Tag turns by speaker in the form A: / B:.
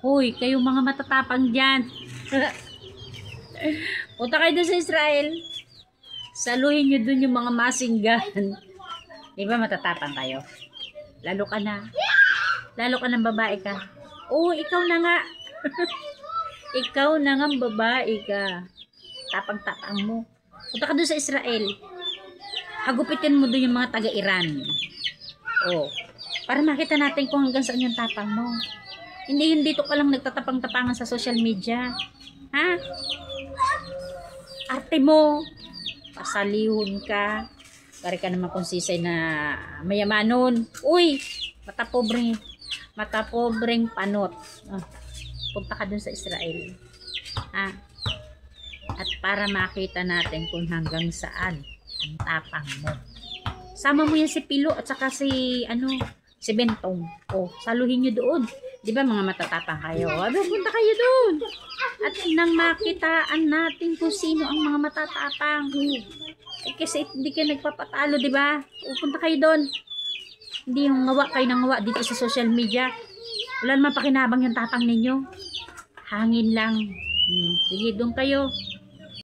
A: Hoy, kayong mga matatapang dyan. Punta kayo doon sa Israel. Saluhin nyo doon yung mga masinggan. Di ba matatapang kayo? Lalo ka na. Lalo ka ng babae ka. Oo, ikaw na nga. Ikaw na nga babae ka. Tapang-tapang mo. Punta ka doon sa Israel. Hagupitin mo doon yung mga taga-Iran. Oh, para makita natin kung hanggang saan yung tapang mo. Hindi yun dito ka lang nagtatapang-tapangan sa social media. Ha? Arte mo. Pasalihon ka. Kari ka naman kung sisay na mayamanon. Uy, matapobreng panot. Oh, punta ka dun sa Israel. Ha? At para makita natin kung hanggang saan ang tapang mo. Sama mo yan si Pilo at saka si Bentong. Oh, saluhin nyo doon. Di ba mga matatapang kayo? Punta kayo doon. At nang makitaan natin kung sino ang mga matatapang. Eh, kasi hindi kayo nagpapatalo, di ba? Punta kayo doon. Hindi yung ngawa kayo ng ngawa dito sa social media. Wala naman pakinabang yung tapang ninyo. Hangin lang. Sige, doon kayo.